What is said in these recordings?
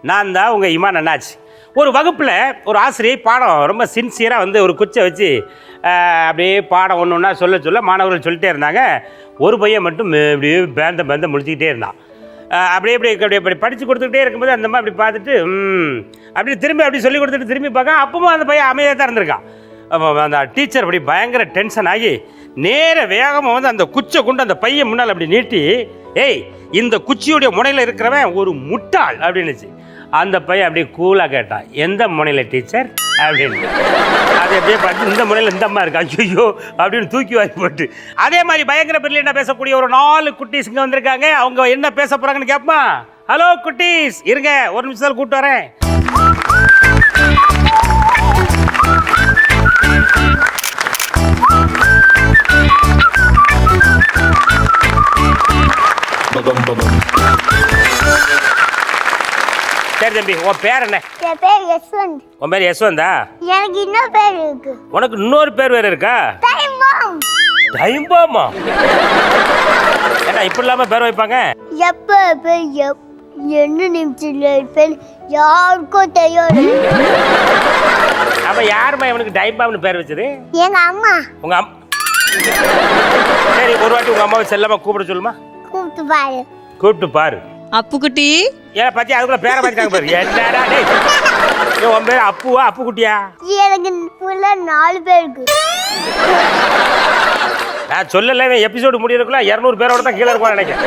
நான் தான் உங்கள் இமான் அண்ணாச்சி. ஒரு வகுப்பில் ஒரு ஆசிரியை பாடம் ரொம்ப சின்சியராக வந்து ஒரு குச்சை வச்சு அப்படியே பாடம் ஒன்று ஒன்றா சொல்ல மாணவர்கள் சொல்லிட்டே இருந்தாங்க. ஒரு பையன் மட்டும் இப்படியே பேந்த முழிச்சிக்கிட்டே இருந்தான். அப்படியே படித்து கொடுத்துக்கிட்டே இருக்கும்போது அந்த மாதிரி அப்படி பார்த்துட்டு அப்படி திரும்பி அப்படி சொல்லி கொடுத்துட்டு திரும்பி பார்க்க அப்பவும் அந்த பையன் அமைதியாக தான் இருந்திருக்கான். அந்த டீச்சர் அப்படி பயங்கர டென்ஷன் ஆகி நேர வேகமாக வந்து அந்த குச்சை கொண்டு அந்த பையன் முன்னால் அப்படி நீட்டி, ஏய் இந்த குச்சியுடைய முனையில் இருக்கிறவன் ஒரு முட்டாள் அப்படின்னுச்சு. அந்த பையன் அப்படியே கூலாக கேட்டான், எந்த முனையில் டீச்சர் அப்படின்னு. அது அப்படியே பார்த்து இந்த முனையில் இந்த அம்மா இருக்கா, ஐயோ அப்படின்னு தூக்கி வாரி போட்டு. அதே மாதிரி பயங்கர பிரில்லியண்டாக பேசக்கூடிய ஒரு 4 குட்டீஸ் இங்கே வந்திருக்காங்க. அவங்க என்ன பேச போகிறாங்கன்னு கேட்பா. ஹலோ குட்டீஸ், இருங்க ஒரு நிமிஷத்தில் கூப்பிட்டு வரேன். சரி தம்பி, உன் பேர் என்ன? என் பேர் யஸ்வந்த். உன் பேர் யஸ்வந்தா? எனக்கு இன்னொரு பேர் இருக்கு. உனக்கு இன்னொரு பேர் வேற இருக்கா? Time bomb. டைம் பாமா? ஏன்னா இப்படி இல்லாம பேர் வைப்பாங்க? என்ன நிமிஷத்துல பேர் யாருக்கும் தெரியாது. அப்ப யாருமா இவனுக்கு டைம் பாம்னு பேர் வச்சது? எங்க அம்மா. உங்க அம்மா? சரி, ஒரு வாட்டி உங்க அம்மாவை செல்லமா கூப்பிட சொல்லுமா. கூப்பிட்டு பாரு. அப்பு குட்டி. ஏன் பத்தி அதுக்குள்ள பேரை மாத்திட்டாங்க பாரு. என்னடா டேய், உன் பேர் அப்புவா அப்பு குட்டியா? எனக்கு ஃபுல்லா 4 பேர் இருக்கு. நான் சொல்லல, எபிசோடு முடியறதுக்குள்ள 200 பேரோட தான் கீழே இருக்கும் நினைக்கிறேன்.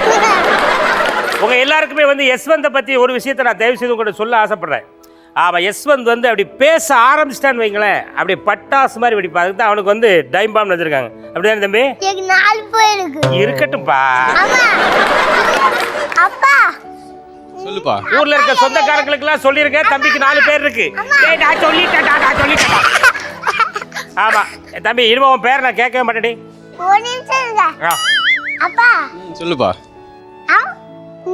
உங்க எல்லாருக்குமே வந்து யஸ்வந்தை பத்தி ஒரு விஷயத்தை நான் தயவு செய்து உங்கள்கிட்ட சொல்ல ஆசைப்படுறேன். அவன் யஸ்வந்த் வந்து அப்படி பேச ஆரம்பிச்சிட்டான்னு வைங்களேன், அப்படி பட்டாசு மாதிரி வெடிப்பா. அதுக்கு தான் அவனுக்கு வந்து டைம் பாம் வச்சிருக்காங்க. அப்படிதானே தம்பி? எனக்கு 4 பேர் இருக்கு. இருக்கட்டும்பா. அப்பா சொல்லுப்பா. ஊர்ல இருக்க சொந்தக்காரங்களுக்கு எல்லாம் சொல்லிருக்கேன், தம்பிக்கு 4 பேர் இருக்கு. டேய் நான் சொல்லிட்டேன். ஆமா தம்பி, இனிமே உன் பேர் நான் கேட்கவே மாட்டேடி. ஒரு நிமிஷம் இருங்க. அப்பா சொல்லுப்பா.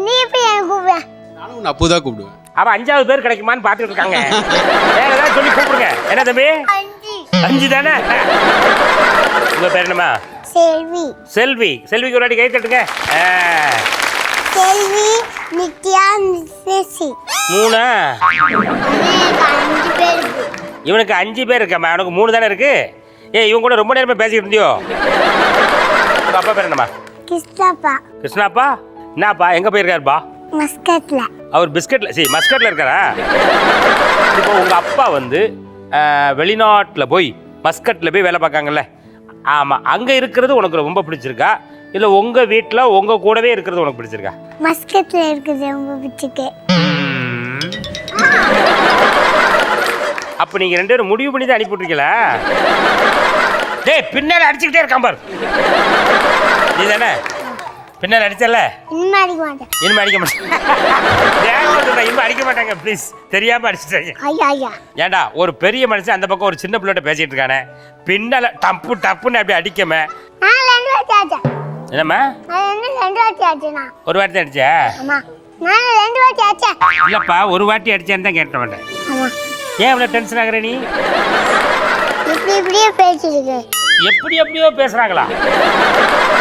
நீ போய் எனக்கு கூப்பிடு. நானும் உன்னை அப்பு தான் கூப்பிடுவேன். அவன் 5வது பேர் கிடைக்குமான்னு பார்த்துட்டு இருக்காங்க. வேற ஏதாவது சொல்லி கூப்பிடுங்க. என்ன தம்பி? 5 தானே? உங்க பேர் என்னம்மா? செல்வி. செல்விக்கு ஒரு வாட்டி கை தட்டுங்க. செல்வி, நித்யா, நிசேசி. 3. 5 பேர் இருக்கு. இவனுக்கு 5 பேர் இருக்காம்மா, அவனுக்கு 3 தானே இருக்கு. இவன் கூட ரொம்ப நேரமா பேசிக்கிட்டு இருந்தியோ? உங்க அப்பா பேர் என்னம்மா? கிருஷ்ணாப்பா. என்னப்பா எங்க போயிருக்காருப்பா? மஸ்கட்ல. அவர் மஸ்கட்ல இருக்காரா? இப்போ உங்க அப்பா வந்து வெளிநாட்டில் போய் மஸ்கட்ல போய் வேலை பார்க்காங்கல்ல, ஆமா, அங்க இருக்கிறது உனக்கு ரொம்ப பிடிச்சிருக்கா, இல்ல உங்க வீட்டுல உங்க கூடவே இருக்கிறது உனக்கு பிடிச்சிருக்கா? மஸ்கட்ல இருக்குது ரொம்ப பிடிச்சிருக்கு. அப்ப நீங்க 2 பேரும் முடிவு பண்ணி தான் அனுப்பி விட்டுருக்கீங்களா? டேய் பின்னால அடிச்சுக்கிட்டே இருக்கான் பாரு. நீ தானே பின்னால அடிச்சல? இனிமே அடிக்க மாட்டேன். இனிமே அடிக்க மாட்டாங்க ப்ளீஸ், தெரியாம அடிச்சிட்டாங்க. ஏண்டா ஒரு பெரிய மனுஷன் அந்த பக்கம் ஒரு சின்ன பிள்ளைகிட்ட பேசிட்டு இருக்கானே, பின்னால டப்புன்னு அப்படி அடிக்கமே. என்னம்மா? ஒரு வாட்டி அடிச்சா? இல்லப்பா, ஒரு வாட்டி அடிச்சான்னு தான் கேட்ட மாட்டேன். ஏன் இவ்வளவு டென்ஷன் ஆகுற நீ? எப்படியோ பேசுறாங்களா?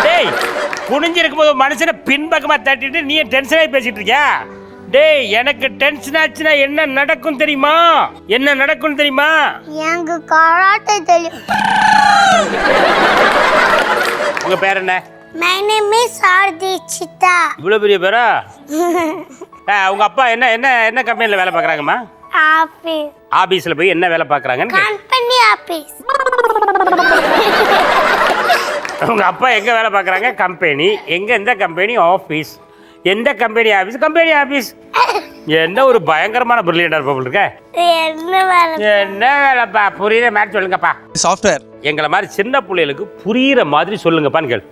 டேய் குனிஞ்சிருக்கும் போது மனுஷனை பின்பக்கமா தட்டிட்டு நீ டென்ஷன் ஆகி பேசிட்டு இருக்கியா? டேய் எனக்கு டென்ஷன் ஆச்சுன்னா என்ன நடக்கும் தெரியுமா? எனக்கு கராத்தே தெரியும். உங்க பேர் என்ன? My name is Ardhita. இவ்வளவு பெரிய பேரா? உங்க அப்பா என்ன கம்பெனில வேலை பார்க்கறாங்கம்மா? ஆபீஸ்ல போய் என்ன வேலை பார்க்கறாங்கன்னு? Company office. உங்க அப்பா எங்க வேலை பார்க்கறாங்க? கம்பெனி. எந்த கம்பெனி? ஆபீஸ். எந்த கம்பெனி ஆபீஸ்? Company office. என்ன ஒரு பயங்கரமான பிரில்லியண்டா இருப்பா இருக்க. என்ன வேலைப்பா புரியுற மாதிரி சொல்லுங்கப்பா. சாஃப்ட்வேர். எங்களை மாதிரி சின்ன பிள்ளைகளுக்கு புரியுற மாதிரி சொல்லுங்கப்பான்னு கேளு.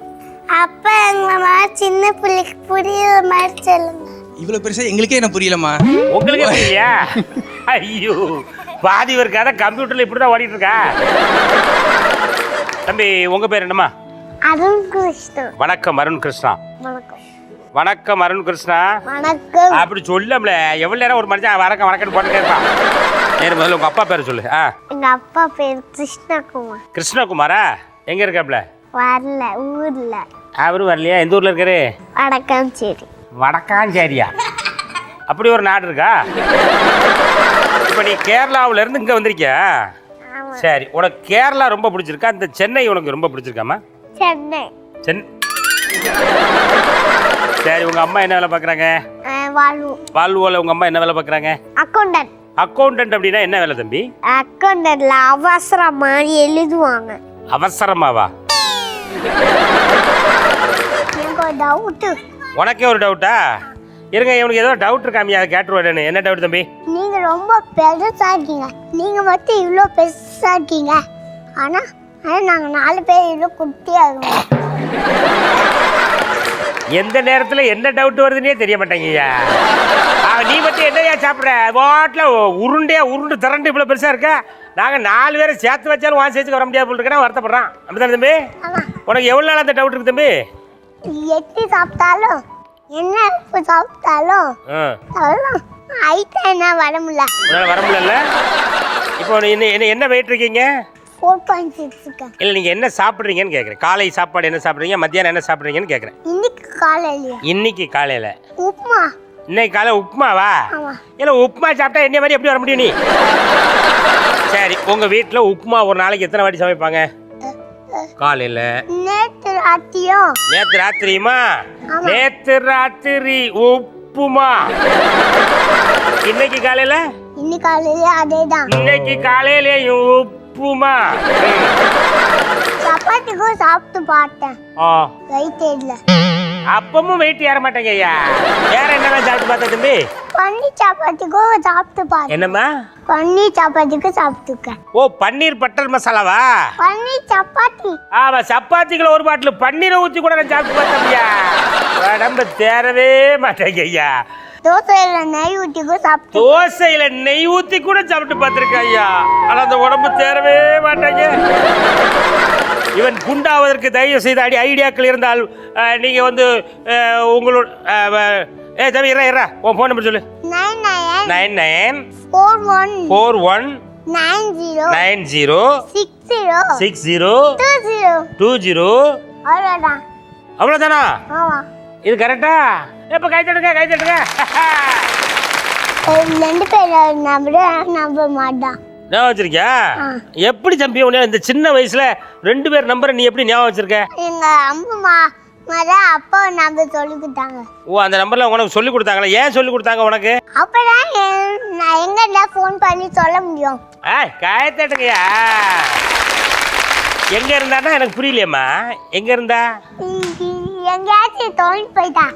அப்பா எங்களை மாதிரி சின்ன பிள்ளைக்கு புரியுற மாதிரி சொல்லுங்க. இவ்வளவு பெருசா எங்களுக்கே என்ன புரியலமா? உங்களுக்கு புரியலையா? ஐயோ, பாதி ஒரு கதை கம்ப்யூட்டர்ல இப்படிதான் ஓடிட்டு இருக்கா. தம்பி உங்க பேர் என்னம்மா? அருண் கிருஷ்ணா. வணக்கம் அருண் கிருஷ்ணா. வணக்கம் அருண் கிருஷ்ணா. வணக்கம். அப்படி சொல்லல, எவ்வளவு நேரம் ஒரு மனுஷன் வணக்கம் போட்டுட்டே இருப்பான். முதல்ல உங்க அப்பா பேரை சொல்லு. எங்க அப்பா பேர் கிருஷ்ணகுமார். கிருஷ்ணகுமாரா? எங்க இருக்காப்ல? வரல, ஊர்ல. அவரும் வரலையா? எந்த ஊர்ல இருக்காரு? வடக்காஞ்சேரி. வடக்காஞ்சேரியா? அப்படி ஒரு நாடு இருக்கா? இப்போ நீ கேரளாவுல இருந்து இங்கே வந்திருக்கியா? சரி, உனக்கு கேரளா ரொம்ப பிடிச்சிருக்கா, இந்த சென்னை உனக்கு ரொம்ப பிடிச்சிருக்காமா? சென்னை. சரி, உங்க அம்மா என்ன வேலை பார்க்குறாங்க? வால்வோல உங்க அம்மா என்ன வேலை பார்க்குறாங்க? அக்கௌண்டன்ட். அக்கௌண்டன்ட் அப்படின்னா என்ன வேலை தம்பி? அக்கௌண்டன்ட்ல அவசரமா எழுதுவாங்க. அவசரமாவா? எனக்கு ஒரு டவுட். உனக்கே ஒரு டவுட்டா? இருங்க, இவனுக்கு ஏதோ டவுட் இருக்காமியா, அதை கேட்டுருவேன். என்ன டவுட் தம்பி? நீங்க ரொம்ப பெருசா இருக்கீங்க. நீங்க மட்டும் இவ்வளோ பெருசா இருக்கீங்க. ஆனா நாங்க 4 பேர் இவ்வளோ குட்டியா இருக்கோம். எந்த நேரத்துல என்ன டவுட் வருதுன்னே தெரிய மாட்டேங்கய்யா. நீ மட்டும் என்னையா சாப்பிட்ற? வாட்டில் உருண்டு திரண்டு இவ்வளோ பெருசா இருக்க. நாங்க 4 பேரை சேர்த்து வச்சாலும் வான் சேர்த்துக்கு வர முடியாது போல் இருக்கா, வருத்தப்படுறான். அப்படித்தானே தம்பி? உனக்கு எவ்வளோ நாள் அந்த டவுட் இருக்கு தம்பி? எட்டி சாப்பிட்டாலும் என்ன சாப்பிட்டாலும் ஐட்டம் வர முடியல. வர முடியல. இப்போ என்ன வெயிட் இருக்கீங்க? 4.6 இருக்கேன். இல்லை, நீங்கள் என்ன சாப்பிட்றீங்கன்னு கேட்குறேன். காலை சாப்பாடு என்ன சாப்பிட்றீங்க, மத்தியானம் என்ன சாப்பிட்றீங்கன்னு கேட்குறேன். இன்னைக்கு காலையில் உப்புமா. இன்னைக்கு காலை உப்புமாவா? இல்லை, உப்புமா சாப்பிட்டா என்ன மாதிரி எப்படி வர முடியும் நீ? சரி, உங்கள் வீட்டில் உப்புமா ஒரு நாளைக்கு எத்தனை வாட்டி சமைப்பாங்க? காலையில். நேற்று ராத்திரியுமா? நேற்று ராத்திரி உப்புமா. இன்னைக்கு காலையில் அதேதான். இன்னைக்கு காலையிலேயும் உப்புமா. சப்பாத்திக்கும் சாப்பிட்டு பார்த்தேன். வெயிட் இல்ல. அப்பமும் வெயிட் ஏற மாட்டேங்க ஐயா. வேற என்னெல்லாம் சாப்பிட்டு பார்த்தா தம்பி? பன்னீர் சப்பாத்திக்கும் சாப்பிட்டு பார்த்தேன். என்னம்மா? பன்னீர் சப்பாத்திக்கும் சாப்பிட்டுருக்கேன். ஓ, பன்னீர் பட்டர் மசாலாவா? பன்னீர் சப்பாத்தி. ஆமா, சப்பாத்திக்குள்ள ஒரு பாட்டில் பன்னீரை ஊற்றி கூட நான் சாப்பிட்டு பார்த்தேன்யா. உடம்பு தேரவே மாட்டேங்க ஐயா. தோசையில நெய் ஊற்றிக்கும் சாப்பிட்டு. தோசையில நெய் ஊற்றி கூட சாப்பிட்டு பார்த்துருக்கேன் ஐயா. ஆனால் அந்த உடம்பு தேரவே மாட்டேங்க. இவன் குண்டாவதற்கு தயவு செய்து ஐடியாக்கள் இருந்தால் நீங்க வந்து உங்களோட தம்பி இறா உன் ஃபோன் நம்பர் சொல்லு. 994190606020. அவ்வளோதானா? இது கரெக்டா? எப்ப கை தட்டுங்க. 2 பேர் நம்ப மாட்டான். ஞாபகம் வச்சிருக்கியா? எப்படி தம்பி உன்ன இந்த சின்ன வயசுல 2 பேர் நம்பரை நீ எப்படி ஞாபகம் வச்சிருக்க? எங்க அம்மா அப்பா நம்பர் சொல்லி கொடுத்தாங்க. ஓ, அந்த நம்பர்ல உனக்கு சொல்லி கொடுத்தாங்களா? ஏன் சொல்லி கொடுத்தாங்க உனக்கு? அப்பதான் நான் எங்க ஃபோன் பண்ணி சொல்ல முடியும். கை தட்டுங்கயா. எங்க இருந்தானா எனக்கு புரியலையம்மா. எங்க இருந்தா? எங்கேயாச்சும் தோண்டி போயிட்டா.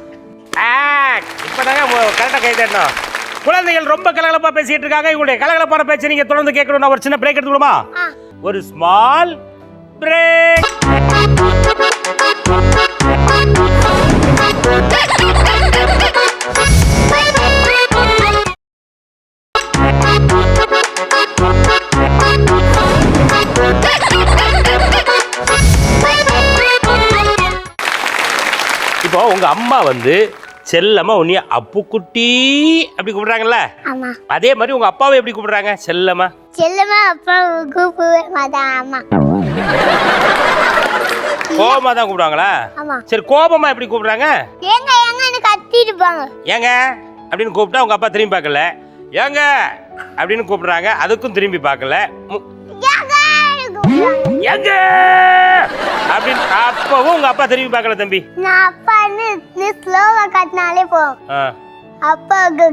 இப்பதாங்க கரெக்டா கை தட்டணும். குழந்தைகள் ரொம்ப கலகலப்பா பேசிட்டு இருக்காங்க. இவங்களுடைய கலகலப்பான பேச்சை நீங்க தொடர்ந்து கேட்கணும். ஒரு சின்ன பிரேக் எடுத்துக்கணுமா? ஒரு ஸ்மால் பிரேக். இப்போ உங்க அம்மா வந்து செல்லம்மா உன்னைய அப்புக்குட்டி அப்படி கூப்பிடுறாங்கல்ல? அதே மாதிரி உங்க அப்பாவை எப்படி கூப்பிடுறாங்க? செல்லம்மா. அப்பா கூப்பிடவே மாட்டாங்க. அம்மா கோபமா தான் கூப்பிடுவாங்களா? சரி, கோபமா எப்படி கூப்பிடுறாங்க? ஏங்க கத்திருப்பாங்க. ஏங்க அப்படின்னு கூப்பிட்டா உங்க அப்பா திரும்பி பார்க்கல. ஏங்க அப்படின்னு கூப்பிடுறாங்க, அதுக்கும் திரும்பி பார்க்கல. எங்க அப்படின்னு அப்பவும் உங்க அப்பா திரும்பி பார்க்கல தம்பி. நான் அப்பா நீ ஸ்லோவா கத்தினாலே போதும், அப்பாவுக்கு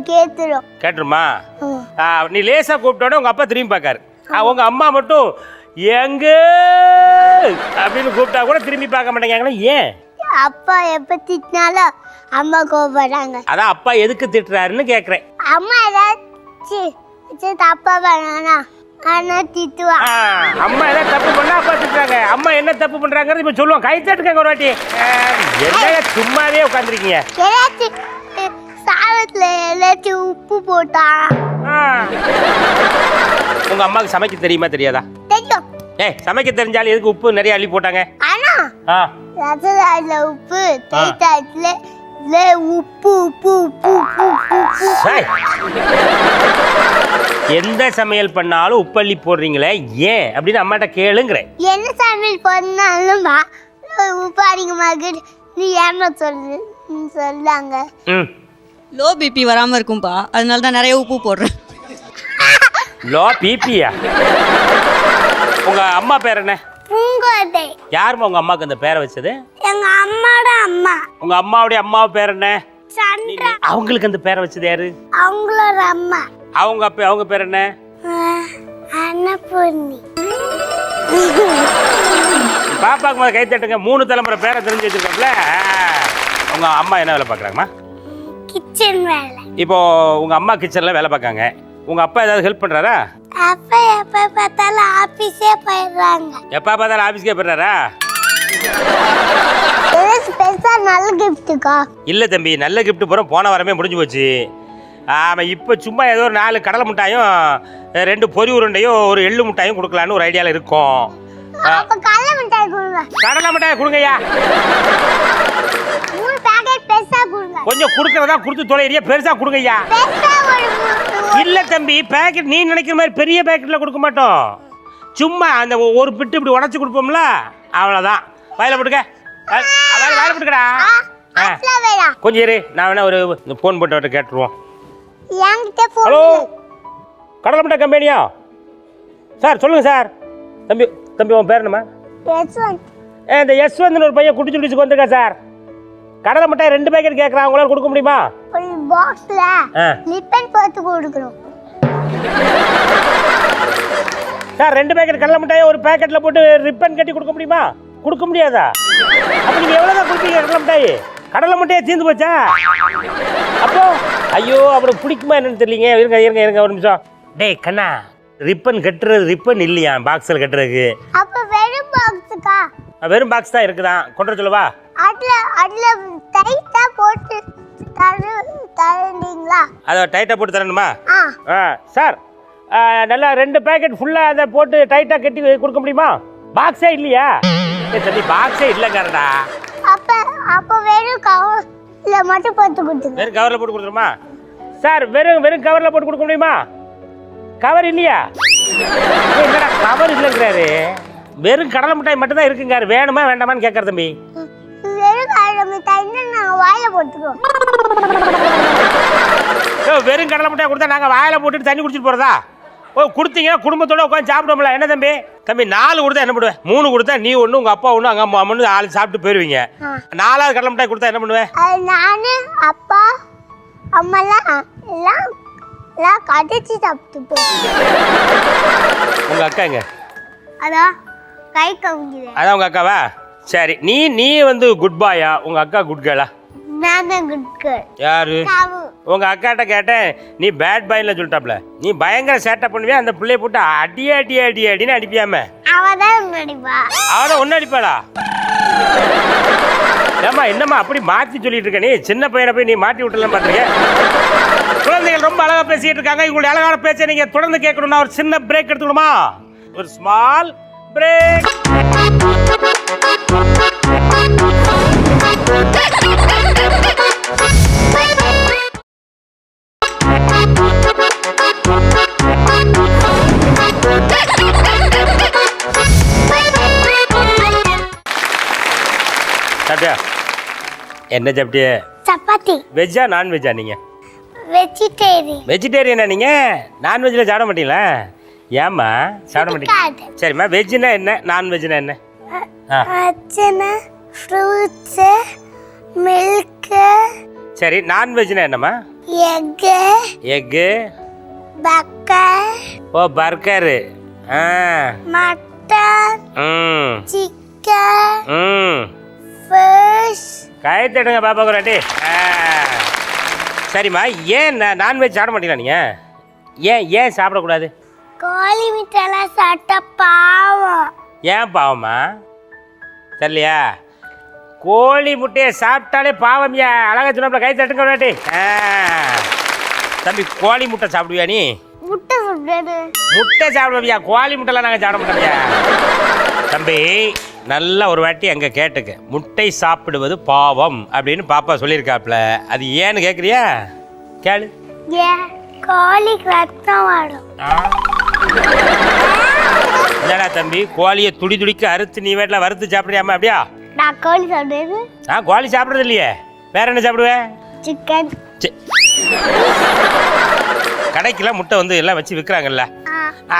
கேட்டுருமா? நீ லேசா கூப்பிட்டோட உங்க அப்பா திரும்பி பார்க்காரு. உங்க அம்மா மட்டும் எங்க அப்படின்னு கூப்பிட்டா கூட திரும்பி பார்க்க மாட்டேங்கிறாங்களா? ஏன்? அப்பா எப்ப திட்டினாலும் அம்மா கோபப்படுறாங்க. அதான் அப்பா எதுக்கு திட்டுறாருன்னு கேக்குறேன். அம்மா ஏதாச்சும் தப்பா பண்ணா ஆனா திட்டுவா. அம்மா ஏதாவது தப்பு பண்ணா அப்பா திட்டுறாங்க. அம்மா என்ன தப்பு பண்றாங்கன்னு இப்ப சொல்லுவோம். கை தட்டுங்க ஒரு வாட்டி. என்ன சும்மாவே உட்காந்துருக்கீங்க? சாதத்துல எல்லாத்தையும் உப்பு போட்டா. உங்க அம்மாவுக்கு சமைக்க தெரியுமா தெரியாதா? தெரியும். சமைக்க தெரிஞ்சாலும் எதுக்கு உப்பு நிறைய அள்ளி போட்டாங்க? ஆனா ரசத்துல உப்பு, தேய்த்தாத்துல உப்பு உப்பு உப்பு உப்பு. எந்த சமையல் பண்ணாலும் உப்பள்ளி போடுறீங்களே ஏன் அப்படின்னு அம்மாட்ட கேளுங்கிறேன். என்ன சமையல் பண்ணாலும் உப்பு அதிகமாக நீ ஏமா சொல்லாங்க. லோ பிபி வராமல் இருக்கும்பா, அதனால தான் நிறைய உப்பு போடுறேன். லோ பிபியா? உங்க அம்மா பேர் என்ன? பூங்கோதை. யாருமா உங்க அம்மாக்கு அந்த பேரை வச்சது? எங்க அம்மாவோட அம்மா. உங்க அம்மாவுடைய அம்மா பேர் என்ன? சந்திரா. அவங்களுக்கு அந்த பேரை வச்சது யாரு? அவங்களோட அம்மா. அவங்க பேர் என்ன? அன்னபூர்ணி. பாப்பாக்கு முதல்ல கை தட்டுங்க. 3 தலைமுறை பேரை தெரிஞ்சு வச்சிருக்கோம்ல. உங்க அம்மா என்ன வேலை பார்க்குறாங்கம்மா? கிச்சன் வேலை. இப்போ உங்க அம்மா கிச்சன்ல வேலை பார்க்காங்க. உங்க அப்பா ஏதாவது ஹெல்ப் பண்றாரா? அப்பா எப்ப பார்த்தாலும் ஆபீஸே போயிடுறாங்க. எப்பா பார்த்தாலும் ஆபீஸ்க்கே போயிடுறாரா? பெருசா நல்ல கிஃப்ட்டுக்கா? இல்ல தம்பி, நல்ல கிஃப்ட் போன வாரமே முடிஞ்சு போச்சு. ஆமாம், இப்போ சும்மா ஏதோ ஒரு 4 கடலை மிட்டாயும் 2 பொரி உருண்டையும் ஒரு எள்ளு மிட்டாயும் கொடுக்கலான்னு ஒரு ஐடியாவில் இருக்கும். அப்ப கடலை மிட்டாய் கொடுங்க. கடலை மிட்டாய் கொடுங்கய்யா. 3 பாக்கெட் பெருசா கொடுங்க. கொஞ்சம் கொடுக்கறதா கொடுத்து தொலைறியா, பெருசா கொடுங்கய்யா. பெருசா இல்ல தம்பி, பேக்கெட் நீ நினைக்கிற மாதிரி பெரிய பேக்கெட்ல கொடுக்க மாட்டோம். சும்மா அந்த ஒரு பிட்டு இப்படி உடைச்சு கொடுப்போம்ல, அவ்வளோதான். வாயில போட்டுக்க, வாயில போட்டுக்கடா. கொஞ்சம் இரு, நான் வேணா ஒரு ஃபோன் போட்டு கேட்டுருவோம். ஹலோ, கடலை மிட்டாய் கம்பெனியா சார்? சொல்லுங்க சார். தம்பி உன் பேர் என்னம்மா? இந்த யஸ்வந்த்னு ஒரு பையன் குடிச்சு குடிச்சு வந்திருக்கா சார். கடலை மிட்டாய் 2 பேக்கெட் கேட்குறான், உங்களால் கொடுக்க முடியுமா? ஒரு பாக்ஸ்ல லிப்பன் போட்டு கொடுக்கணும் சார். 2 பேக்கெட் கடலை மிட்டாயை ஒரு பேக்கெட்ல போட்டு ரிப்பன் கட்டி கொடுக்க முடியுமா? கொடுக்க முடியாதா? அப்ப நீங்க எவ்வளவுதான் கொடுப்பீங்க கடலை மிட்டாய்? கடலை மிட்டாயை தீர்ந்து போச்சா? அப்போ ஐயோ, அப்புறம் பிடிக்குமா என்னன்னு தெரியலீங்க. இருங்க ஒரு நிமிஷம். டேய் கண்ணா, ரிப்பன் கட்டுறது ரிப்பன் இல்லையா பாக்ஸில் கட்டுறதுக்கு? அப்ப வெறும் பாக்ஸுக்கா? வெறும் பாக்ஸ் தான் இருக்குதான். கொண்டு சொல்லவா? அதுல டைட்டா போட்டு தரீங்களா? அதை டைட்டாக போட்டு தரணுமா? ஆ சார், நல்லா 2 பேக்கெட் ஃபுல்லாக அதை போட்டு டைட்டாக கட்டி கொடுக்க முடியுமா? பாக்ஸே இல்லையா? தம்பி பாக்ஸே இல்லைங்கிறடா. அப்ப வெறும் கவர்ல மட்டும் போட்டு கொடுத்துங்க. வெறும் கவரில் போட்டு கொடுத்துருமா சார்? வெறும் கவரில் போட்டு கொடுக்க முடியுமா? கவர் இல்லையா? என்னடா கவர் இல்லைங்கிறாரு. வெறும் கடலை மிட்டாய் மட்டும் தான் இருக்குங்க. வேணுமா வேண்டாமான்னு கேட்கற தம்பி. வெறும் கடலை மிட்டாய்னா நாங்கள் வாயில போட்டுக்கிறோம். வெறும் கடலை மிட்டாய் கொடுத்தா நாங்கள் வாயில போட்டுட்டு தண்ணி குடிச்சிட்டு போகிறதா? கொடுத்தீங்கன்னா குடும்பத்தோட உட்காந்து சாப்பிடுவோம்ல. என்ன தம்பி? 4 கொடுத்தா என்ன பண்ணுவேன்? 3 கொடுத்தா நீ ஒன்று, உங்கள் அப்பா ஒன்று, அங்கே அம்மா ஒன்று, 4 சாப்பிட்டு போயிடுவீங்க. 4வது கடலை மிட்டாய் கொடுத்தா என்ன பண்ணுவேன்? நானு அப்பா அம்மாலாம் எல்லாம் கடிச்சு சாப்பிட்டு போவோம். உங்கள் அக்கா எங்க? அதான் கை கவுங்கிறேன். அதான் உங்கள் அக்காவா? சரி, நீ வந்து குட் பாயா, உங்கள் அக்கா குட் கேர்ளா? நான் தான் குட் கேர்ள். யாரு? உங்க அக்காட்ட கேட்டேன், நீ பேட் பாய்ல சொல்லிட்டாப்ல. நீ பயங்கர சேட்டை பண்ணுவியா, அந்த பிள்ளைய போட்டு அடின்னு அடிப்பியாம? அவதான் நடிப்பா. அவதான் ஒன்னு அடிப்பாளா? ஏமா என்னம்மா அப்படி மாத்தி சொல்லிட்டு இருக்க? நீ சின்ன பையனை போய் நீ மாட்டி விட்டுலாம் பாத்துருக்க. குழந்தைகள் ரொம்ப அழகா பேசிட்டு இருக்காங்க. இவங்களுடைய அழகான பேச்சை நீங்க தொடர்ந்து கேட்கணும்னா ஒரு சின்ன பிரேக் எடுத்துக்கணுமா? ஒரு ஸ்மால் பிரேக். சாப்பிட்டியா? என்ன சாப்பிட்டிய? சப்பாத்தி. வெஜ்ஜா நான்வெஜ்ஜா நீங்க? வெஜிடேரியனா நீங்க? நான்வெஜ்ல சாப்பிட மாட்டீங்களா? ஏம்மா சாப்பிட மாட்டீங்க? சரிம்மா, வெஜ்னா என்ன, நான்வெஜ்னா என்ன? Fruits, milk. சரி, நான்வெஜ்னா என்னம்மா? Egg, burger. ஓ பர்கர், மட்டன், சிக்கன், ஃபிஷ். கை தட்டுங்க பாப்பா குராட்டி. சரிம்மா, ஏன் நான்வெஜ் சாப்பிட மாட்டீங்களா நீங்க? ஏன் சாப்பிடக்கூடாது? கோழி மிட்டாய்லாம் சாப்பிட்டா பாவம். ஏன் பாவமா? தெரியலையா? கோழி முட்டையை சாப்பிட்டாலே பாவம்யா. அழகா சொன்னாப்ல, கை தட்டுங்க குராட்டி. தம்பி, கோழி முட்டை சாப்பிடுவியா நீ? முட்டை சாப்பிடுவியா? கோழி முட்டைலாம் நாங்கள் சாப்பிட மாட்டோம்யா. தம்பி, நல்லா ஒரு வாட்டி அங்கே கேட்டுக்க. முட்டை சாப்பிடுவது பாவம் அப்படின்னு பாப்பா சொல்லியிருக்காப்ல. அது ஏன்னு கேட்குறியா? கேளு. கோழிக்கு ரத்தம் வரும். என்னடா தம்பி, கோழியை துடிக்க அறுத்து நீ வீட்டில் வறுத்து சாப்பிடுறியாமா? அப்படியா? நான் கோழி சாப்பிடுறது. கோழி சாப்பிட்றது இல்லையே, வேற என்ன சாப்பிடுவேன்? சிக்கன். கடைக்கெல்லாம் முட்டை வந்து எல்லாம் வச்சு விற்கிறாங்கல்ல,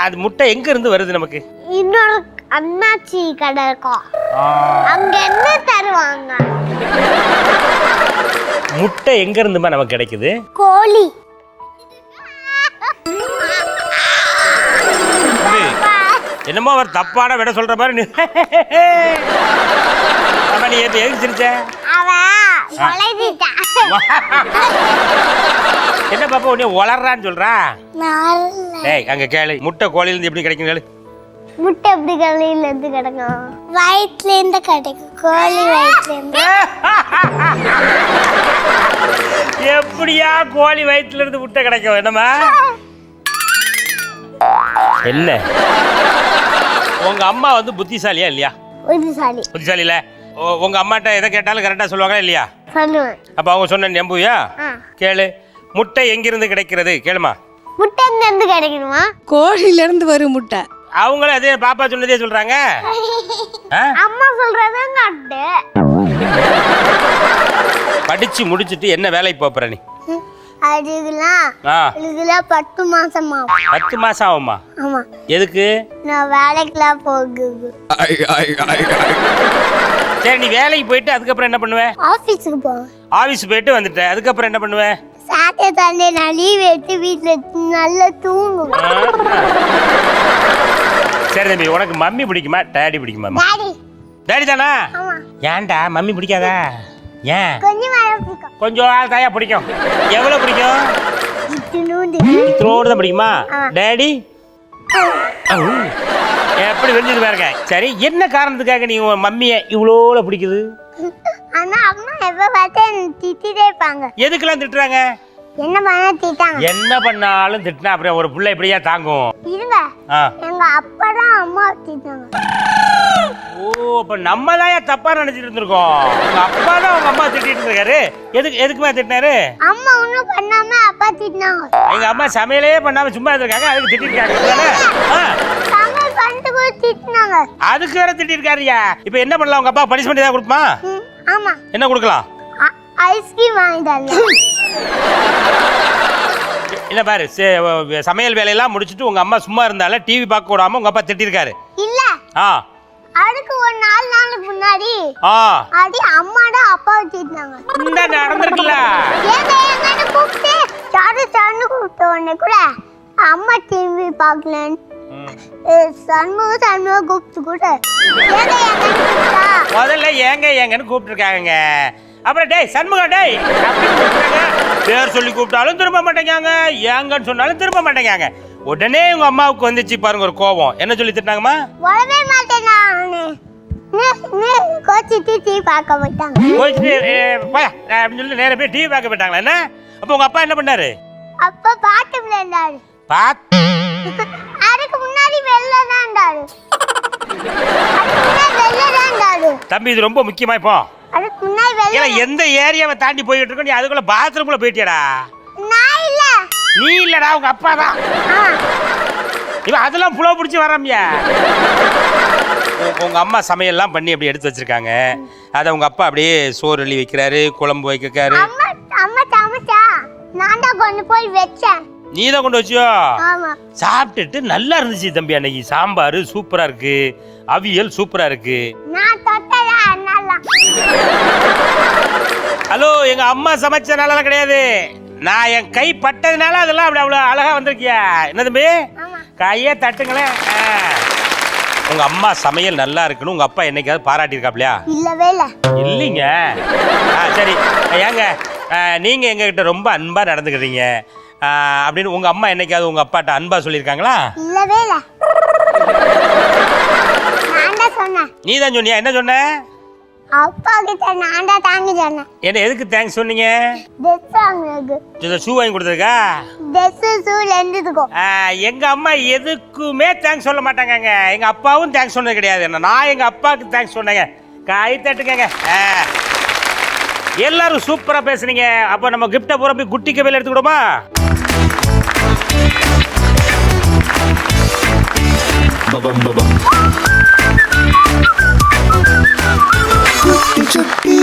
அது முட்டை எங்க இருந்து வருது நமக்கு? இன்னொரு அண்ணாச்சி கடை இருக்கும், அங்க என்ன தருவாங்க. முட்டை எங்க இருந்துமா நமக்கு கிடைக்குது? கோழி. என்னமோ அவர் தப்பான விட சொல்ற மாதிரி நீ எதுக்கு சிரிச்ச? என்ன பாப்பா உன்னை வளர்றான்னு சொல்றா? ஏய் அங்க கேளு, முட்டை கோழில இருந்து எப்படி கிடைக்கும் கேளு. முட்டை எப்படி கோழில இருந்து கிடைக்கும்? வயிற்றுல இருந்து கிடைக்கும். கோழி வயிற்றுல இருந்து. எப்படியா கோழி வயிற்றுல இருந்து முட்டை கிடைக்கும்? என்னமா என்ன உங்க அம்மா வந்து புத்திசாலியா இல்லையா? புத்திசாலி இல்ல. உங்க அம்மாட்ட எதை கேட்டாலும் கரெக்டா சொல்லுவாங்களா இல்லையா? சொல்லுவேன். அப்ப அவங்க சொன்ன நம்புவியா? கேளு, முட்டை எங்கிருந்து கிடைக்கிறது கேளுமா. முட்டை எங்க இருந்து கிடைக்குமா? கோழில இருந்து வரும் முட்டை. அவங்களும் அதே பாப்பா சொன்னதே சொல்றாங்க. அம்மா சொல்றதும் கரெக்ட். படிச்சு முடிச்சிட்டு என்ன வேலைக்கு போற நீ? அதுக்குலாம் 10 மாசம் ஆகும். 10 மாசம் ஆகுமா? ஆமா. எதுக்கு? நான் வேலைக்குலாம் போகுது. சரி, நீ வேலைக்கு போயிட்டு அதுக்கப்புறம் என்ன பண்ணுவ? ஆபீஸ்க்கு போவேன். ஆபீஸ் போயிட்டு வந்துட்ட, அதுக்கப்புறம் என்ன பண்ணுவ? சாட்டர்டே சண்டே நான் லீவ் எடுத்து வீட்டுல நல்லா தூங்குவேன். சரி தம்பி, உனக்கு மம்மி பிடிக்குமா டேடி பிடிக்குமா? டாடி. டேடி தானா? ஆமா. ஏன்டா மம்மி பிடிக்காதா? ஏன்? கொஞ்சம் பிடிக்கும். கொஞ்சம் தாயா பிடிக்கும். எவ்வளவு பிடிக்கும்? இத்தனோடு தான் பிடிக்குமா? டேடி எப்படி வெஞ்சது பாருங்க. சரி, என்ன காரணத்துக்காக நீ உன் மம்மியை இவ்வளோ பிடிக்குது? ஆனா அம்மா எப்ப பார்த்தா திட்டிட்டே இருப்பாங்க. எதுக்கெல்லாம் திட்டுறாங்க? என்ன பண்ணா திட்டாங்க. என்ன பண்ணாலும் திட்டினா அப்புறம் ஒரு பிள்ளை இப்படியா தாங்கும்? இருங்க, எங்க அப்பா தான் அம்மா திட்டாங்க. ஓ, அப்ப நம்ம தான் தப்பா நினைச்சிட்டு இருந்திருக்கோம். உங்க அப்பா தான் உங்க அம்மா திட்டிட்டு இருக்காரு. எதுக்குமே திட்டினாரு? அம்மா ஒண்ணும் பண்ணாம அப்பா திட்டினாங்க. எங்க அம்மா சமையலே பண்ணாம சும்மா இருக்காங்க, அதுக்கு திட்டிருக்காங்க. சமையல் பண்ணிட்டு கூட திட்டினாங்க. அதுக்கு வேற திட்டிருக்காருயா. இப்போ என்ன பண்ணலாம்? உங்க அப்பா பனிஷ்மெண்ட் ஏதாவது கொடுப்பா? ஆமா. என்ன கொடுக்கலாம்? ஐஸ்கிரீம் வாங்கி தரலாம். இல்ல பாரு, சமையல் வேலையெல்லாம் முடிச்சிட்டு உங்க அம்மா சும்மா இருந்தால டிவி பார்க்க விடாம உங்க அப்பா திட்டிருக்காரு. இல்ல, அதுக்கு ஒரு 4 நாளுக்கு முன்னாடி அம்மாடா அப்பாவை திட்டினாங்க. இந்த நடந்திருக்குல்ல. ஏங்க கூப்பிட்டு சாரு கூப்பிட்ட உடனே கூட அம்மா டிவி பார்க்கலன்னு சண்முகம் கூப்பிட்டு கூட முதல்ல ஏங்கன்னு கூப்பிட்டுருக்காங்க. அப்புறம் டேய் சண்முகம் டேய் பேர் சொல்லி கூப்பிட்டாலும் திரும்ப மாட்டேங்காங்க, ஏங்கன்னு சொன்னாலும் திரும்ப மாட்டேங்காங்க. உடனே உங்க அம்மாவுக்கு வந்துச்சு பாருங்க ஒரு கோபம். என்ன சொல்லி திட்டாங்கம்மா? வரவே மாட்டேன் கோச்சி டிவி பார்க்க போயிட்டாங்க. அப்படின்னு சொல்லி நேர போய் டிவி பார்க்க போயிட்டாங்களா? என்ன அப்ப உங்க அப்பா என்ன பண்ணாரு? அப்பா பாட்டு விளையாண்டாரு. அதுக்கு முன்னாடி வெளில தான் இருந்தாரு. தம்பி இது ரொம்ப முக்கியமா. இப்போ அதுக்கு முன்னாடி வெளில எந்த ஏரியாவை தாண்டி போயிட்டு இருக்க நீ? அதுக்குள்ள பாத்ரூம்ல போயிட்டியாடா? நான் இல்ல. நீ இல்லடா, உங்க அப்பா தான். இவன் அதெல்லாம் புலோ பிடிச்சி வராமியா. உங்க அம்மா சமையல்லாம் பண்ணி அப்படி எடுத்து வச்சிருக்காங்க. அத உங்க அப்பா அப்படியே சோறு அள்ளி வைக்கிறாரு, குழம்பு வைக்கிறாரு. அம்மா சமைச்சா நான் தான் கொண்டு போய் வச்சேன். நீ தான் கொண்டு வச்சியோ? ஆமா. சாப்பிட்டுட்டு நல்லா இருந்துச்சு தம்பி. அன்னைக்கு சாம்பார் சூப்பரா இருக்கு, அவியல் சூப்பரா இருக்கு. நான் தொட்டல அண்ணால. ஹலோ, எங்க அம்மா சமைச்சனால கிடையாது, நான் என் கை பட்டதுனால அதெல்லாம் அப்படி அவ்வளவு அழகா வந்திருக்கியா. என்ன தம்பி? கையே தட்டுங்களேன். உங்க அம்மா சமையல் நல்லா இருக்குன்னு உங்க அப்பா என்னைக்காவது பாராட்டியிருக்காப்லையா? இல்லவே இல்ல. இல்லைங்க. சரி, ஏங்க நீங்க எங்ககிட்ட ரொம்ப அன்பா நடந்துக்கிறீங்க அப்படின்னு உங்க அம்மா என்னைக்காவது உங்க அப்பாட்ட அன்பா சொல்லியிருக்காங்களா? இல்லவே இல்ல. நான் தான் சொன்னேன். நீ தான் சொன்னியா? என்ன சொன்ன? அப்பா கிட்ட நான் தான் தாங்கி சொன்னேன். என்ன எதுக்கு தேங்க்ஸ் சொன்னீங்க? ட்ரெஸ் வாங்குறதுக்கு. ஷூ வாங்கி கொடுத்ததுக்கா? Dress shoe லெந்துதுக்கோ. எங்க அம்மா எதுக்குமே தேங்க்ஸ் சொல்ல மாட்டாங்க. எங்க அப்பாவும் தேங்க்ஸ் சொன்னது கிடையாது. நான் எங்க அப்பாவுக்கு தேங்க்ஸ் சொன்னேங்க. கை தட்டுக்கங்க. எல்லாரும் சூப்பரா பேசுனீங்க. அப்ப நம்ம கிஃப்ட பூரா போய் குட்டி கபையில எடுத்துக்கிடுமா? Chucky.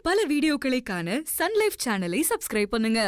மேலும் பல வீடியோக்களை காண சன்லைஃப் சேனலை சப்ஸ்கிரைப் பண்ணுங்க.